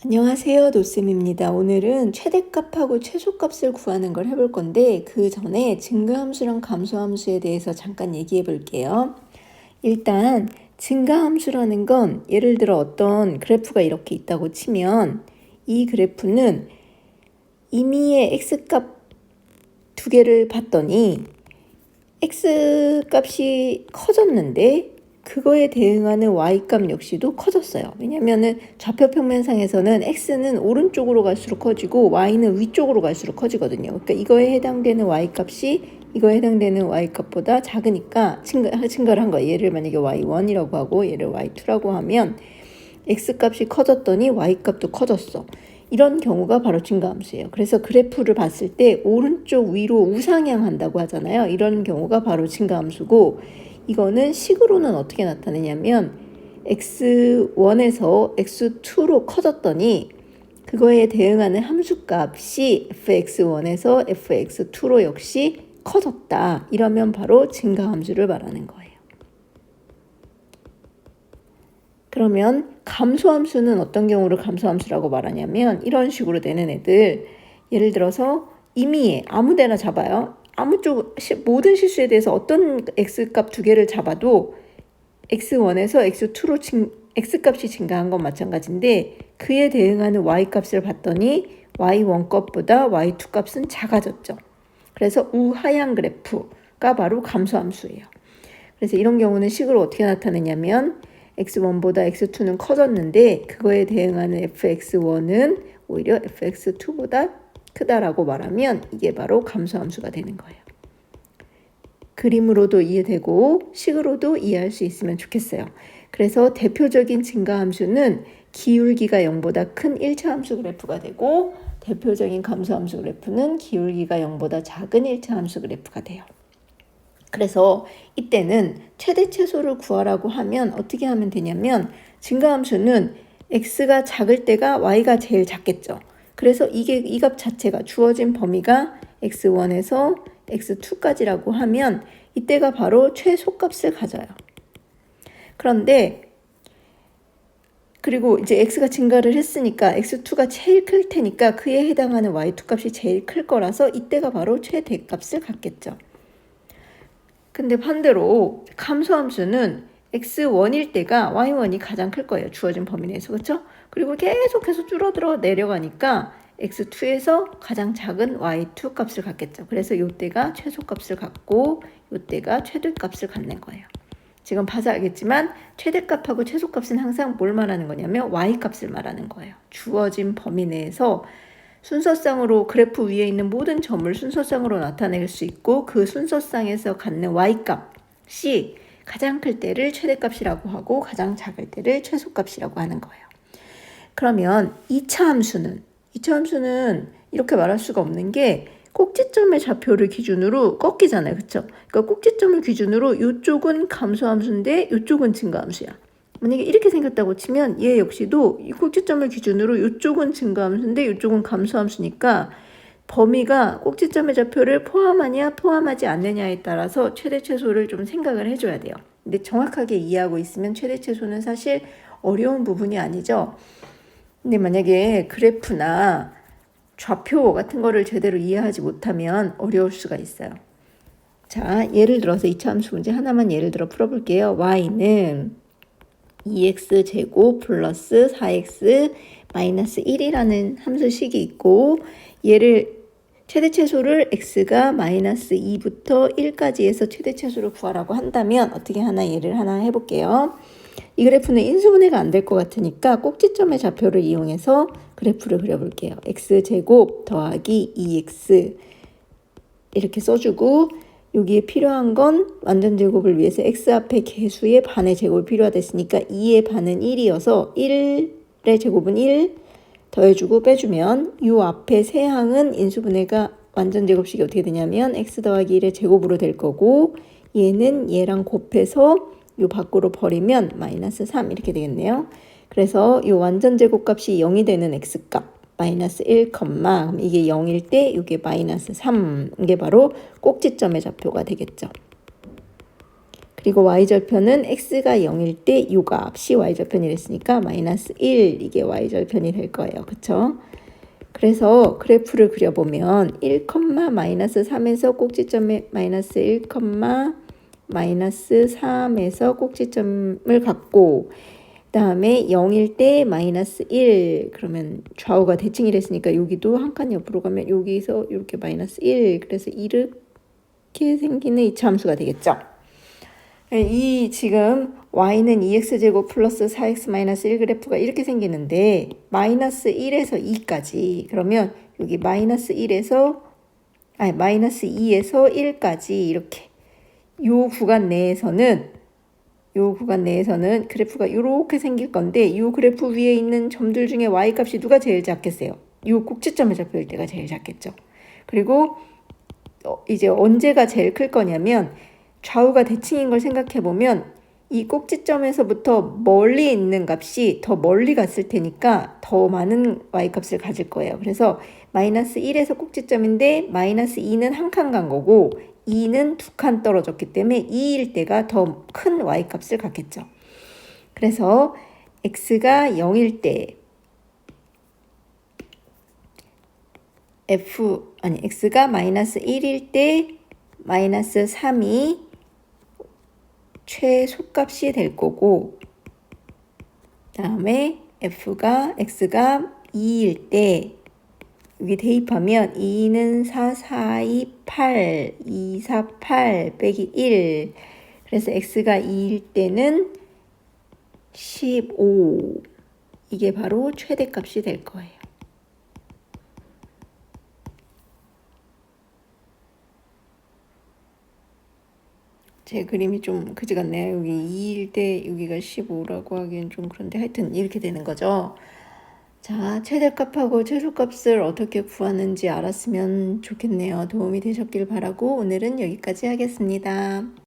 안녕하세요, 노쌤입니다. 오늘은 최대값하고 최소값을 구하는 걸 해볼 건데 그 전에 증가함수랑 감소함수에 대해서 잠깐 얘기해 볼게요. 일단 증가함수라는 건 예를 들어 어떤 그래프가 이렇게 있다고 치면 이 그래프는 임의의 x값 두 개를 봤더니 x값이 커졌는데 그거에 대응하는 y값 역시도 커졌어요. 왜냐면은 좌표 평면상에서는 x는 오른쪽으로 갈수록 커지고 y는 위쪽으로 갈수록 커지거든요. 그러니까 이거에 해당되는 y값이 이거에 해당되는 y값보다 작으니까 증가를 한 거예요. 얘를 만약에 y1이라고 하고 얘를 y2라고 하면 x값이 커졌더니 y값도 커졌어. 이런 경우가 바로 증가함수예요. 그래서 그래프를 봤을 때 오른쪽 위로 우상향한다고 하잖아요. 이런 경우가 바로 증가함수고, 이거는 식으로는 어떻게 나타내냐면 x1에서 x2로 커졌더니 그거에 대응하는 함수값이 fx1에서 fx2로 역시 커졌다. 이러면 바로 증가함수를 말하는 거예요. 그러면 감소함수는 어떤 경우를 감소함수라고 말하냐면 이런 식으로 되는 애들, 예를 들어서 임의의 아무 데나 잡아요. 모든 실수에 대해서 어떤 x값 두 개를 잡아도 x1에서 x2로 x값이 증가한 건 마찬가지인데 그에 대응하는 y값을 봤더니 y1 값보다 y2 값은 작아졌죠. 그래서 우하향 그래프가 바로 감소함수예요. 그래서 이런 경우는 식으로 어떻게 나타내냐면 x1보다 x2는 커졌는데 그거에 대응하는 fx1은 오히려 fx2보다 크다라고 말하면 이게 바로 감소함수가 되는 거예요. 그림으로도 이해되고 식으로도 이해할 수 있으면 좋겠어요. 그래서 대표적인 증가함수는 기울기가 0보다 큰 1차 함수 그래프가 되고 대표적인 감소함수 그래프는 기울기가 0보다 작은 1차 함수 그래프가 돼요. 그래서 이때는 최대 최소를 구하라고 하면 어떻게 하면 되냐면 증가함수는 x가 작을 때가 y가 제일 작겠죠. 그래서 이 값 자체가 주어진 범위가 x1에서 x2까지라고 하면 이때가 바로 최소값을 가져요. 그런데 그리고 이제 x가 증가를 했으니까 x2가 제일 클 테니까 그에 해당하는 y2 값이 제일 클 거라서 이때가 바로 최대값을 갖겠죠. 근데 반대로 감소함수는 x1일 때가 y1이 가장 클 거예요. 주어진 범위 내에서. 그렇죠? 그리고 계속해서 줄어들어 내려가니까 x2에서 가장 작은 y2 값을 갖겠죠. 그래서 이때가 최소값을 갖고 이때가 최대값을 갖는 거예요. 지금 봐서 알겠지만 최대값하고 최소값은 항상 뭘 말하는 거냐면 y값을 말하는 거예요. 주어진 범위 내에서 순서상으로 그래프 위에 있는 모든 점을 순서상으로 나타낼 수 있고 그 순서상에서 갖는 y값이 가장 클 때를 최대값이라고 하고 가장 작을 때를 최소값이라고 하는 거예요. 그러면 2차 함수는 이렇게 말할 수가 없는 게 꼭지점의 좌표를 기준으로 꺾이잖아요. 그렇죠? 그러니까 꼭지점을 기준으로 이쪽은 감소함수인데 이쪽은 증가함수야. 만약에 이렇게 생겼다고 치면 얘 역시도 이 꼭지점을 기준으로 이쪽은 증가함수인데 이쪽은 감소함수니까 범위가 꼭지점의 좌표를 포함하냐 포함하지 않느냐에 따라서 최대 최소를 좀 생각을 해줘야 돼요. 근데 정확하게 이해하고 있으면 최대 최소는 사실 어려운 부분이 아니죠. 근데 만약에 그래프나 좌표 같은 거를 제대로 이해하지 못하면 어려울 수가 있어요. 자, 예를 들어서 2차 함수 문제 하나만 예를 들어 풀어볼게요. y는 2x 제곱 플러스 4x 마이너스 1이라는 함수식이 있고 얘를 최대 최소를 x가 마이너스 2부터 1까지 해서 최대 최소를 구하라고 한다면 어떻게 하나 예를 하나 해볼게요. 이 그래프는 인수분해가 안 될 것 같으니까 꼭지점의 좌표를 이용해서 그래프를 그려볼게요. x제곱 더하기 2x 이렇게 써주고 여기에 필요한 건 완전 제곱을 위해서 x 앞에 개수의 반의 제곱이 필요하댔으니까 2의 반은 1이어서 1의 제곱은 1 더해주고 빼주면 이 앞에 세 항은 인수분해가 완전 제곱식이 어떻게 되냐면 x 더하기 1의 제곱으로 될 거고 얘는 얘랑 곱해서 요 밖으로 버리면 마이너스 3 이렇게 되겠네요. 그래서 요 완전 제곱값이 0이 되는 x값 마이너스 1, 그럼 이게 0일 때 이게 마이너스 3 이게 바로 꼭지점의 좌표가 되겠죠. 그리고 y절편은 x가 0일 때 요 값이 y절편이랬으니까 마이너스 1 이게 y절편이 될 거예요. 그쵸? 그래서 그래프를 그려보면 1, 마이너스 3에서 꼭지점에 마이너스 1, 마이너스 3에서 꼭지점을 갖고 그다음에 0일 때 마이너스 1 그러면 좌우가 대칭이랬으니까 여기도 한 칸 옆으로 가면 여기서 이렇게 마이너스 1 그래서 이렇게 생기는 이차 함수가 되겠죠. 이 지금 y는 2x제곱 플러스 4x 마이너스 1 그래프가 이렇게 생기는데 마이너스 1에서 2까지 그러면 여기 마이너스 2에서 1까지 이렇게 요 구간 내에서는 그래프가 이렇게 생길 건데 요 그래프 위에 있는 점들 중에 y 값이 누가 제일 작겠어요? 요 꼭지점에 잡힐 때가 제일 작겠죠. 그리고 이제 언제가 제일 클 거냐면 좌우가 대칭인 걸 생각해 보면 이 꼭지점에서부터 멀리 있는 값이 더 멀리 갔을 테니까 더 많은 y값을 가질 거예요. 그래서 마이너스 1에서 꼭지점인데 마이너스 2는 한 칸 간 거고 2는 두 칸 떨어졌기 때문에 2일 때가 더 큰 y값을 갖겠죠. 그래서 x가 0일 때 x가 마이너스 1일 때 마이너스 3이 최소값이 될 거고 다음에 x가 2일 때 여기 대입하면 2는 4, 4, 2, 8, 2, 4, 8 빼기 1 그래서 x가 2일 때는 15 이게 바로 최대값이 될 거예요. 제 그림이 좀 그지 같네요. 여기 2일 때 여기가 15라고 하기엔 좀 그런데 하여튼 이렇게 되는 거죠. 자, 최대값하고 최소값을 어떻게 구하는지 알았으면 좋겠네요. 도움이 되셨길 바라고 오늘은 여기까지 하겠습니다.